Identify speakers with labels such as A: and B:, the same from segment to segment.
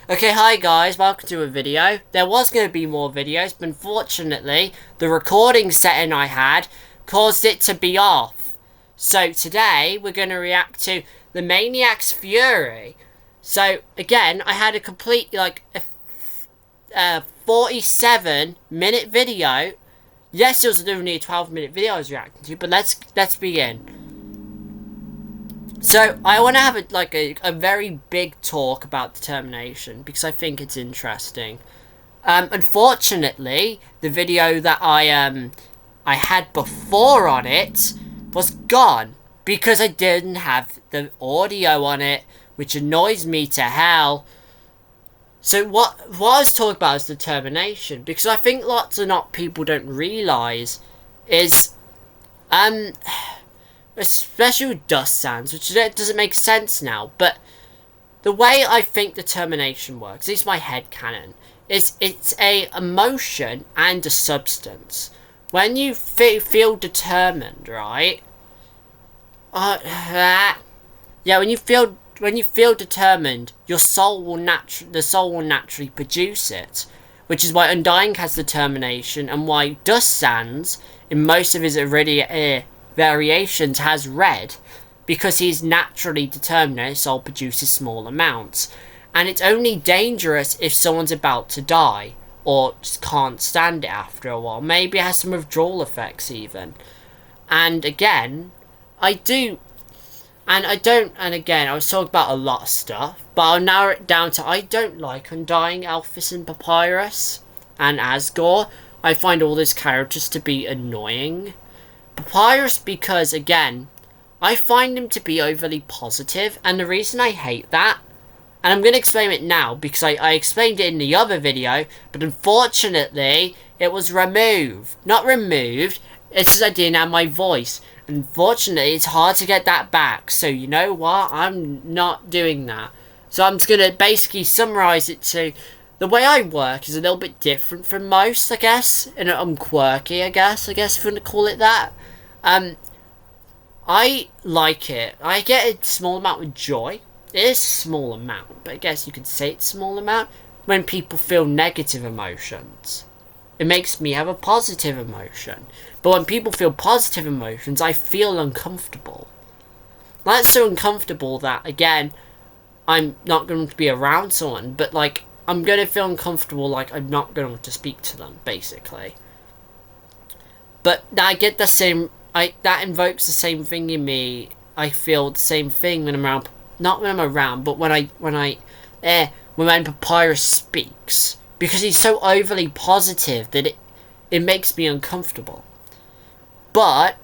A: Okay, hi guys, welcome to a video. There was going to be more videos, but unfortunately, the recording setting I had caused it to be off. So today, we're going to react to the Maniacs Fury. So, again, I had a complete, a 47-minute video. Yes, it was only a 12-minute video I was reacting to, but let's begin. So, I want to have a very big talk about determination, because I think it's interesting. Unfortunately, the video that I had before on it was gone, because I didn't have the audio on it, which annoys me to hell. So, what I was talking about is determination, because I think lots of people don't realise is, especially with Dust Sans, which doesn't make sense now, but the way I think determination works, at least my headcanon, is it's a emotion and a substance. When you feel determined, right? Yeah, when you feel determined, the soul will naturally produce it, which is why Undying has determination, and why Dust Sans, in most of his variations, has red, because he's naturally determined and his soul produces small amounts. And it's only dangerous if someone's about to die, or just can't stand it after a while. Maybe it has some withdrawal effects even. And again, and again, I was talking about a lot of stuff, but I'll narrow it down to I don't like Undying, Alphys and Papyrus, and Asgore. I find all those characters to be annoying. Papyrus, because again, I find him to be overly positive, and the reason I hate that, and I'm going to explain it now, because I explained it in the other video, but unfortunately, it was removed. Not removed, it's just I didn't have my voice. Unfortunately, it's hard to get that back, so you know what, I'm not doing that. So I'm just going to basically summarise it to, the way I work is a little bit different from most, I guess, and I'm quirky, I guess if you want to call it that. I like it. I get a small amount of joy. It is a small amount, but I guess you could say it's a small amount when people feel negative emotions. It makes me have a positive emotion. But when people feel positive emotions, I feel uncomfortable. That's so uncomfortable that, again, I'm not going to be around someone, but, I'm going to feel uncomfortable, I'm not going to speak to them, basically. But I get the same, that invokes the same thing in me. I feel the same thing when I'm around, not when I'm around, but when Papyrus speaks. Because he's so overly positive that it makes me uncomfortable. But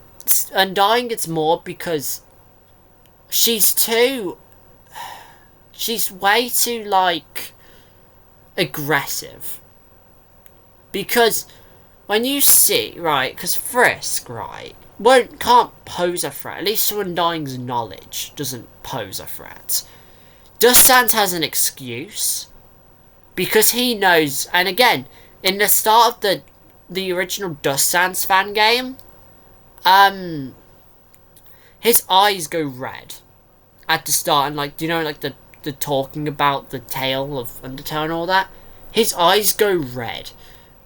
A: Undying gets more because she's way too, aggressive. Because when you see, right, because Frisk, right, can't pose a threat. At least to Undying's knowledge, doesn't pose a threat. Dust Sans has an excuse, because he knows, and again, in the start of the original Dust Sans fan game, his eyes go red at the start, and do you know, the talking about the tale of Undertale and all that? His eyes go red,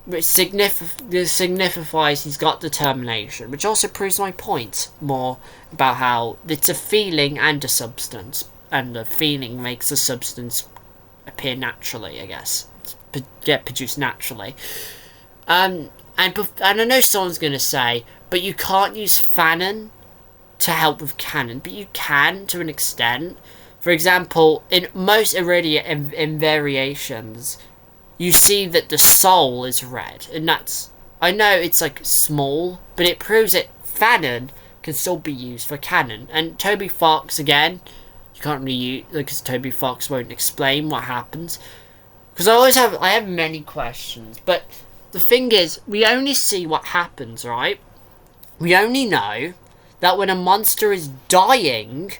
A: which signifies he's got determination, which also proves my point more about how it's a feeling and a substance, and the feeling makes the substance appear naturally, I guess. Get produced naturally. And I know someone's going to say, but you can't use Fanon to help with canon, but you can to an extent. For example, in most Iridia in variations, you see that the soul is red, and that's, I know it's small, but it proves that Fanon can still be used for canon. And Toby Fox, again, you can't really use, because Toby Fox won't explain what happens. Because I have many questions, but the thing is, we only see what happens, right? We only know that when a monster is dying,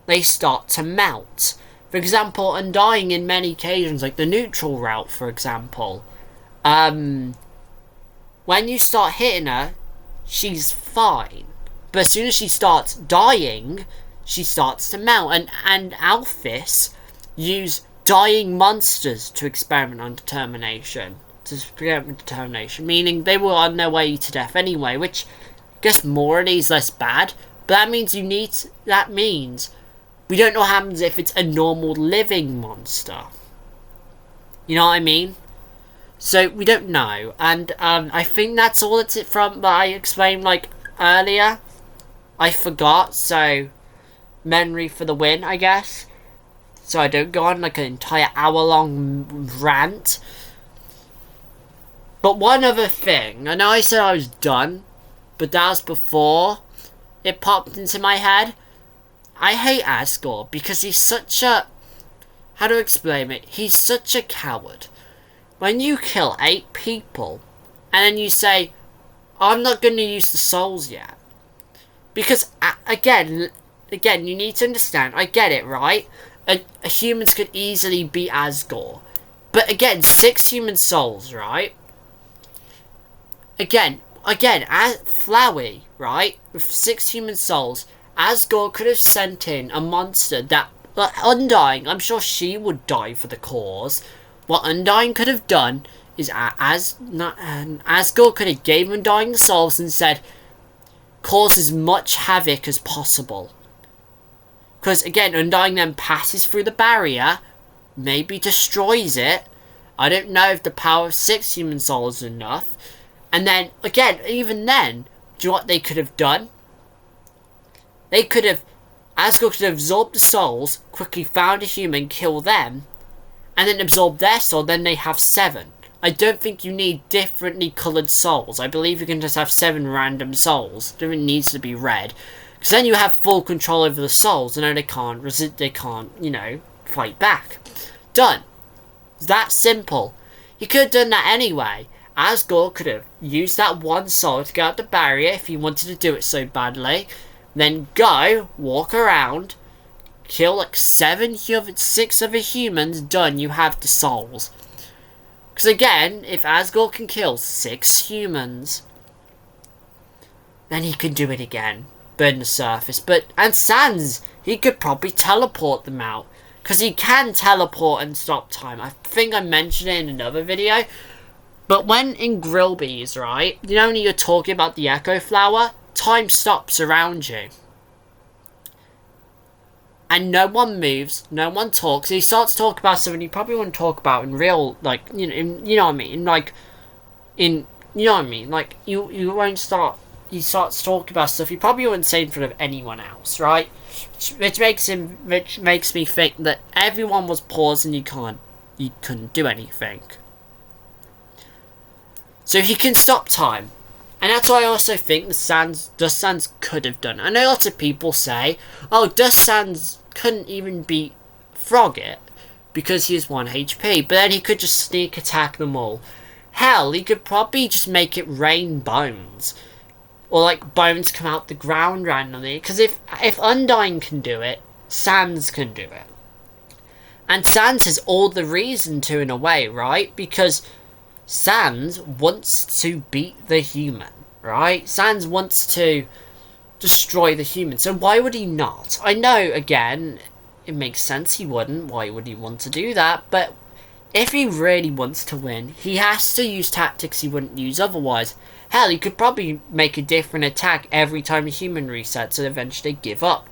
A: they start to melt. For example, Undying in many occasions, like the neutral route, for example, when you start hitting her, she's fine. But as soon as she starts dying, she starts to melt. And Alphys use dying monsters to experiment on determination. Meaning they were on their way to death anyway, which I guess morally is less bad. But that means we don't know what happens if it's a normal living monster. You know what I mean? So we don't know, and I think that's all it's from that I explained like earlier. I forgot, so memory for the win, I guess. So I don't go on like an entire hour-long rant. But one other thing, I know I said I was done, but that was before it popped into my head. I hate Asgore because he's such a... How to explain it? He's such a coward. When you kill 8 people, and then you say, I'm not going to use the souls yet. Because, again, you need to understand, I get it, right? Humans could easily beat Asgore. But again, 6 human souls, right? Again, as Flowey, right? With 6 human souls, Asgore could have sent in a monster that, like, Undying, I'm sure she would die for the cause. What Undying could have done is, Asgore could have gave Undying the souls and said, cause as much havoc as possible. Because, again, Undying then passes through the barrier, maybe destroys it. I don't know if the power of 6 human souls is enough. And then, again, even then, do you know what they could have done? Asgore could have absorbed the souls, quickly found a human, kill them, and then absorb their soul, then they have 7. I don't think you need differently coloured souls. I believe you can just have 7 random souls. It needs to be red. Because then you have full control over the souls, and then they can't, you know, fight back. Done. It's that simple. He could have done that anyway. Asgore could have used that one soul to get out the barrier if he wanted to do it so badly. Then go, walk around, kill like 6 other humans, done, you have the souls. Because again, if Asgore can kill 6 humans, then he can do it again. Burn the surface. And Sans, he could probably teleport them out. Because he can teleport and stop time. I think I mentioned it in another video. But when in Grillbees, right, you know when you're talking about the Echo Flower, time stops around you. And no one moves, no one talks. He starts talking about something you probably wouldn't talk about in real, like, you know what I mean? You know what I mean? Like, you won't start, he starts talking about stuff you probably wouldn't say in front of anyone else, right? Which makes me think that everyone was paused and you couldn't do anything. So he can stop time. And that's why I also think Dust Sans could have done. I know lots of people say, oh, Dust Sans couldn't even beat Frogget because he has 1 HP, but then he could just sneak attack them all. Hell, he could probably just make it rain bones. Or like bones come out the ground randomly. Because if Undying can do it, Sans can do it. And Sans has all the reason to in a way, right? Because Sans wants to beat the human, right? Sans wants to destroy the human. So why would he not? I know, again, it makes sense he wouldn't. Why would he want to do that? But if he really wants to win, he has to use tactics he wouldn't use otherwise. Hell, he could probably make a different attack every time a human resets and eventually give up.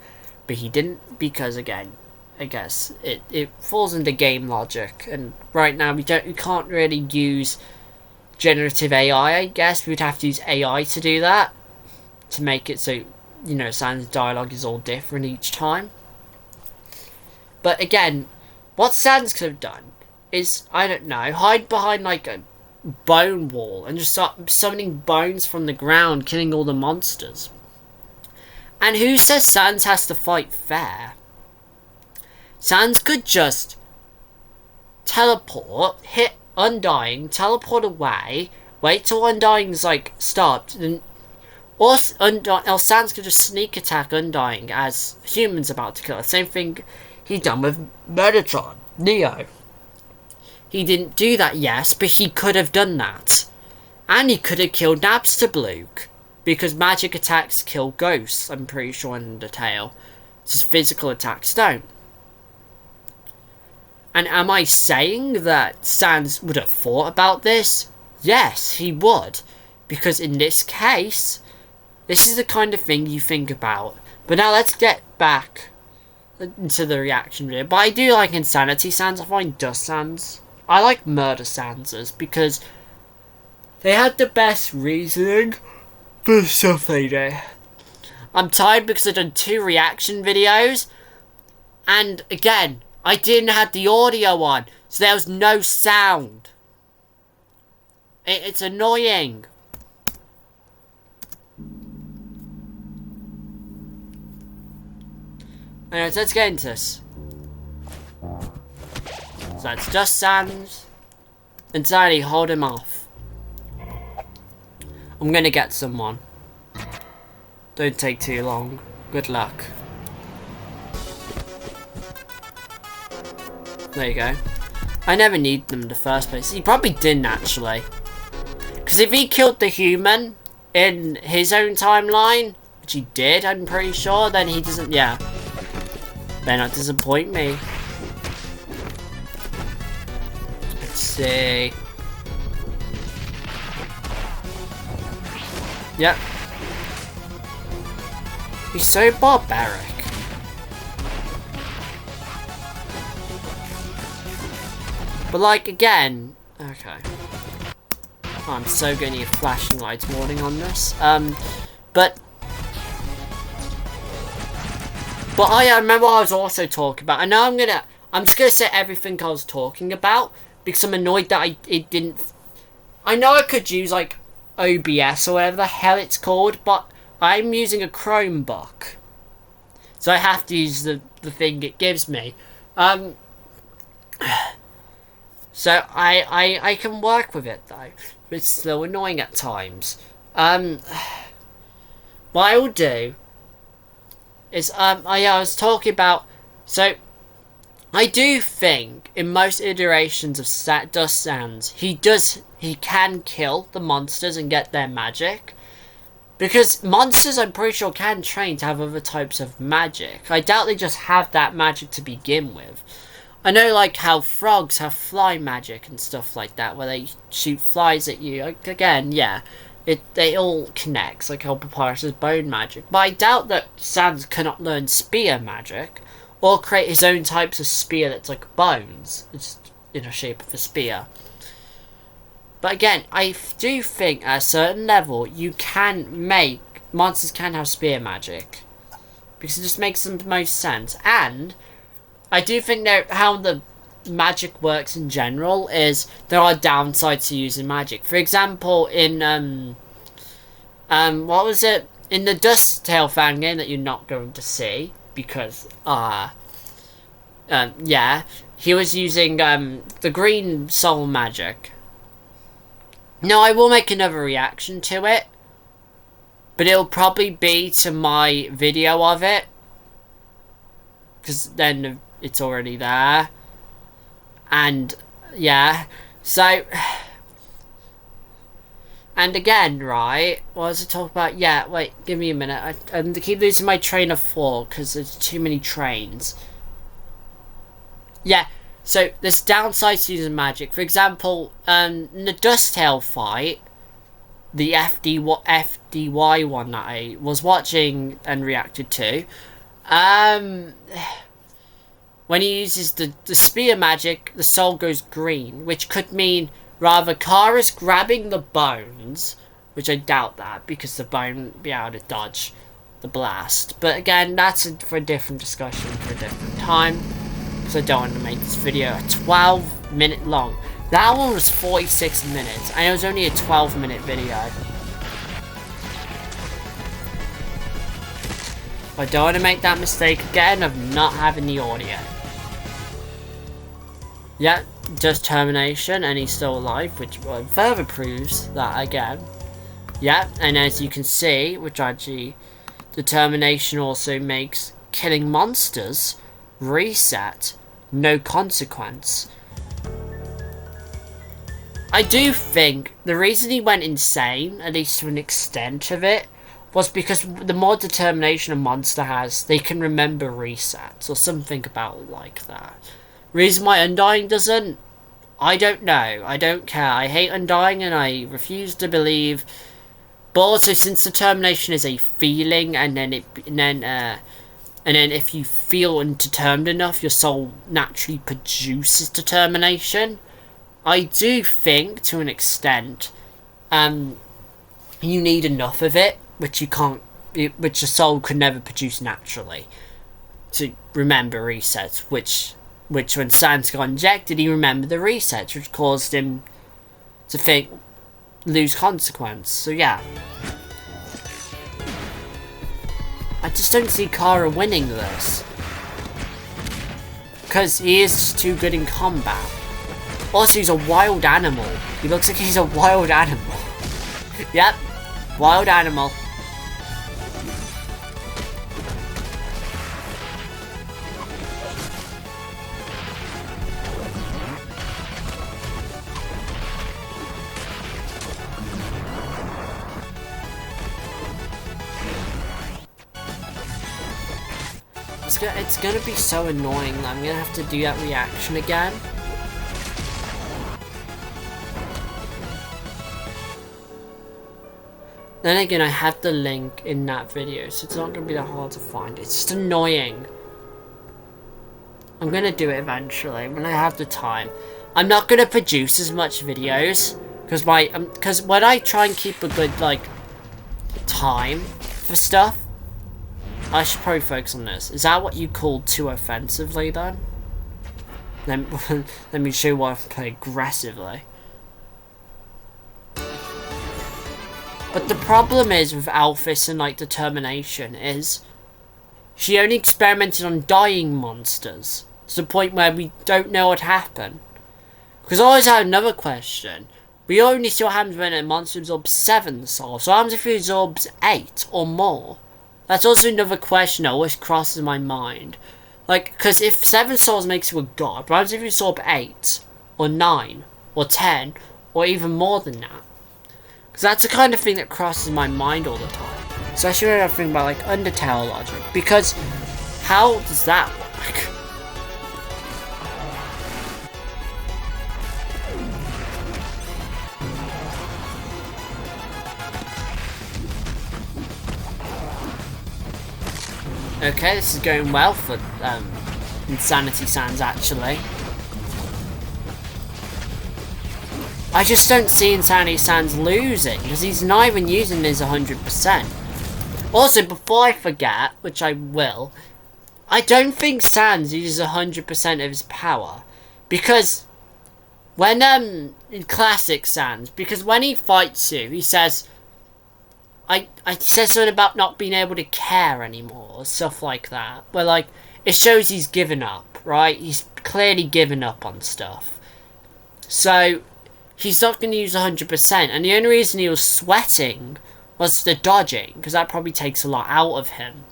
A: But he didn't because, again, I guess it falls into game logic. And right now we can't really use generative AI, I guess. We'd have to use AI to do that. To make it so, you know, Sans' dialogue is all different each time. But again, what Sans could have done is, I don't know, hide behind like a bone wall and just start summoning bones from the ground, killing all the monsters. And who says Sans has to fight fair? Sans could just teleport, hit Undying, teleport away, wait till Undying's like stopped, and or Sans could just sneak attack Undying as humans about to kill her. Same thing he done with Metatron, Neo. He didn't do that, yes, but he could have done that. And he could have killed Napstablook, because magic attacks kill ghosts, I'm pretty sure in Undertale. Just physical attacks don't. And am I saying that Sans would have thought about this? Yes, he would. Because in this case, this is the kind of thing you think about. But now let's get back into the reaction video. But I do like Insanity Sans. I find Dust Sans. I like Murder Sanses because they had the best reasoning for stuff they do. I'm tired because I've done 2 reaction videos. And again, I didn't have the audio on. So there was no sound. It's annoying. Anyways, let's get into this. So that's Dust Sans. Insanity, hold him off. I'm gonna get someone. Don't take too long. Good luck. There you go. I never needed them in the first place. He probably didn't actually. Because if he killed the human in his own timeline, which he did, I'm pretty sure, then he doesn't, yeah. Better not disappoint me. Let's see. Yep. He's so barbaric. But like, again... Okay. Oh, I'm so gonna need flashing lights warning on this. But I remember what I was also talking about. I know I'm just gonna say everything I was talking about because I'm annoyed that it didn't. I know I could use like OBS or whatever the hell it's called, but I'm using a Chromebook, so I have to use the thing it gives me. So I can work with it though. But it's still annoying at times. What I will do is I was talking about, so I do think in most iterations of Dust Sans he can kill the monsters and get their magic, because monsters I'm pretty sure can train to have other types of magic. I doubt they just have that magic to begin with. I know like how frogs have fly magic and stuff like that where they shoot flies at you. Like, again, yeah. They all connects, like how Papyrus's bone magic. But I doubt that Sans cannot learn spear magic, or create his own types of spear that's like bones. It's in the shape of a spear. But again, I do think at a certain level, you can make... monsters can have spear magic. Because it just makes the most sense. And I do think that how the magic works in general is there are downsides to using magic. For example, in what was it? In the Dust Tail fan game that you're not going to see because yeah, he was using the green soul magic. No, I will make another reaction to it, but it'll probably be to my video of it because then it's already there. And, yeah, so, and again, right, what was I talking about? Yeah, wait, give me a minute. I keep losing my train of thought because there's too many trains. Yeah, so there's downsides to using magic. For example, in the Dust Tail fight, the FDY one that I was watching and reacted to, when he uses the spear magic, the soul goes green, which could mean rather Kara's grabbing the bones, which I doubt that, because the bone would be able to dodge the blast. But again, that's for a different discussion for a different time, because I don't want to make this video a 12-minute long. That one was 46 minutes, and it was only a 12-minute video. I don't want to make that mistake again of not having the audio. Yeah, just termination, and he's still alive, which further proves that again. Yeah, and as you can see, which actually, determination also makes killing monsters reset, no consequence. I do think the reason he went insane, at least to an extent of it, was because the more determination a monster has, they can remember resets, or something about like that. Reason why Undying doesn't? I don't know. I don't care. I hate Undying and I refuse to believe. But also, since determination is a feeling, and then if you feel undetermined enough, your soul naturally produces determination. I do think, to an extent, you need enough of it, which your soul could never produce naturally, to remember resets, which when Sans got injected, he remembered the resets, which caused him to lose consequence. So yeah. I just don't see Chara winning this. Because he is just too good in combat. Also, he's a wild animal. He looks like he's a wild animal. Yep. Wild animal. It's gonna be so annoying that I'm gonna have to do that reaction again. Then again, I have the link in that video, so it's not gonna be that hard to find. It's just annoying. I'm gonna do it eventually when I have the time. I'm not gonna produce as much videos because when I try and keep a good time for stuff, I should probably focus on this. Is that what you call too offensively then? Let me show you why I play aggressively. But the problem is with Alphys and determination is she only experimented on dying monsters to the point where we don't know what happened. Because I always had another question. We only see what happens when a monster absorbs 7 souls. So what happens if it absorbs 8 or more? That's also another question that always crosses my mind. Because if 7 souls makes you a god, what happens if you absorb 8, or 9, or 10, or even more than that? Because that's the kind of thing that crosses my mind all the time. Especially when I think about Undertale logic. Because how does that work? Okay, this is going well for Insanity Sans, actually. I just don't see Insanity Sans losing, because he's not even using his 100%. Also, before I forget, which I will, I don't think Sans uses 100% of his power. Because when, in Classic Sans, because when he fights you, he says... I said something about not being able to care anymore, or stuff like that. Where, it shows he's given up, right? He's clearly given up on stuff. So, he's not going to use 100%. And the only reason he was sweating was the dodging, because that probably takes a lot out of him.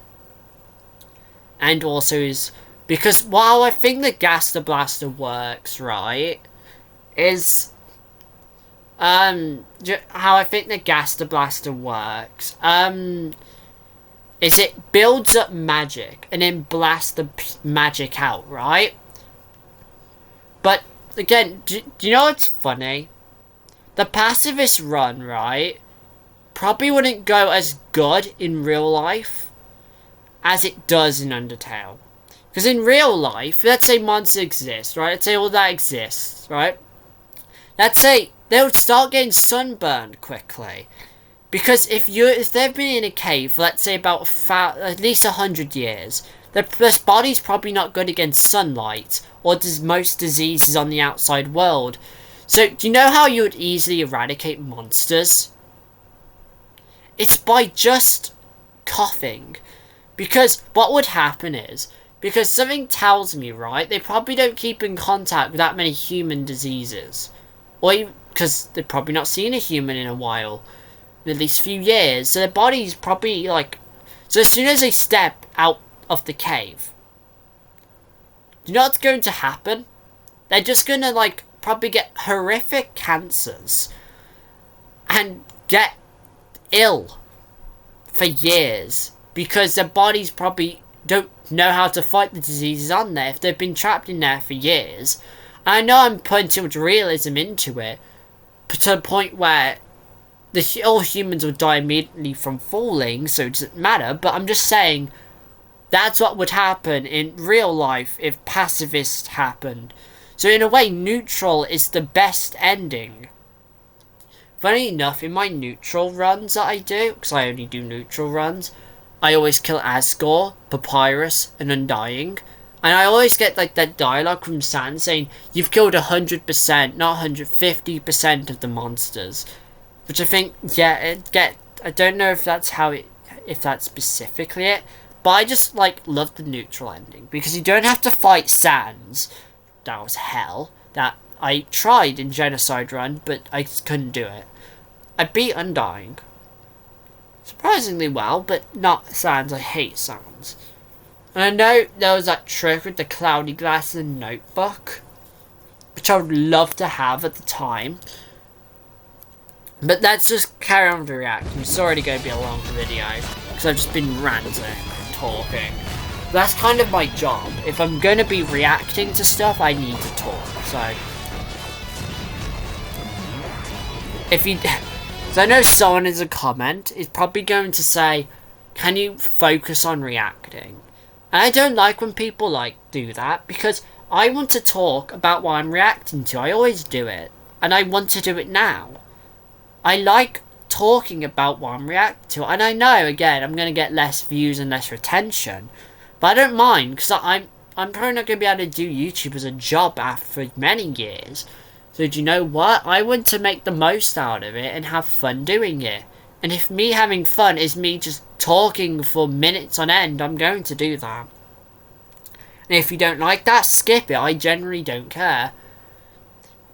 A: And also is... Because while I think the Gaster Blaster works, right, is... how I think the Gaster Blaster works, is it builds up magic and then blasts the magic out, right? But, again, do you know what's funny? The pacifist run, right, probably wouldn't go as good in real life as it does in Undertale. Because in real life, let's say monsters exist, right? Let's say all that exists, right? Let's say they would start getting sunburned quickly. Because if they've been in a cave for, let's say, about at least 100 years, their body's probably not good against sunlight, or does most diseases on the outside world. So, do you know how you would easily eradicate monsters? It's by just coughing. Because what would happen is, because something tells me, right, they probably don't keep in contact with that many human diseases. Or even, because they've probably not seen a human in a while. In at least a few years. So their body's probably so as soon as they step out of the cave, do you know what's going to happen? They're just going to probably get horrific cancers. And get ill for years. Because their bodies probably don't know how to fight the diseases on there if they've been trapped in there for years. And I know I'm putting too much realism into it, but to the point where all humans will die immediately from falling, so it doesn't matter. But I'm just saying, that's what would happen in real life if pacifist happened. So in a way, neutral is the best ending. Funny enough, in my neutral runs that I do, because I only do neutral runs, I always kill Asgore, Papyrus, and Undying. And I always get like that dialogue from Sans saying, you've killed 100%, not 150% of the monsters. Which I think, yeah, I don't know if that's if that's specifically it. But I just, like, love the neutral ending. Because you don't have to fight Sans. That was hell. That I tried in Genocide Run, but I couldn't do it. I beat Undying. Surprisingly well, but not Sans. I hate Sans. And I know there was that trick with the cloudy glass and notebook, which I would love to have at the time. But let's just carry on with the reaction. It's already going to be a long video, because I've just been ranting and talking. That's kind of my job. If I'm going to be reacting to stuff, I need to talk. So I know someone in a comment is probably going to say, can you focus on reacting? And I don't like when people do that, because I want to talk about what I'm reacting to. I always do it, and I want to do it now. I like talking about what I'm reacting to, and I know, again, I'm going to get less views and less retention, but I don't mind, because I'm probably not going to be able to do YouTube as a job for many years. So do you know what? I want to make the most out of it and have fun doing it. And if me having fun is me just talking for minutes on end, I'm going to do that. And if you don't like that, skip it. I generally don't care.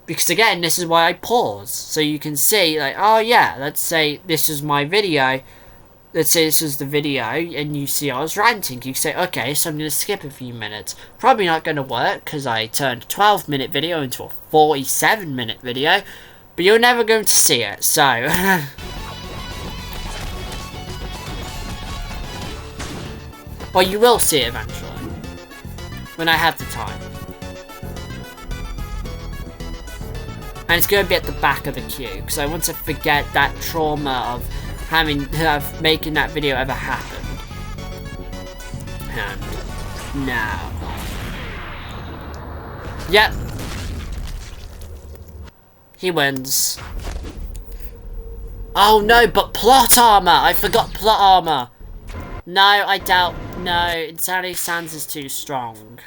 A: Because again, this is why I pause. So you can see, oh yeah, let's say this is my video. Let's say this is the video, and you see I was ranting. You say, okay, so I'm going to skip a few minutes. Probably not going to work, because I turned a 12-minute video into a 47-minute video. But you're never going to see it, so... Well, you will see it eventually. When I have the time. And it's going to be at the back of the queue, because I want to forget that trauma of making that video ever happened. And now. Yep. He wins. Oh no, but plot armor! I forgot plot armor! No, I doubt. No, Insanity Sans is too strong.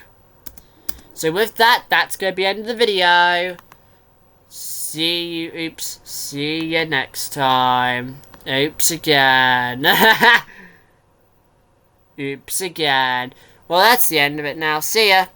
A: So with that, that's going to be the end of the video. See you next time. Oops again. Oops again. Well, that's the end of it now. See ya.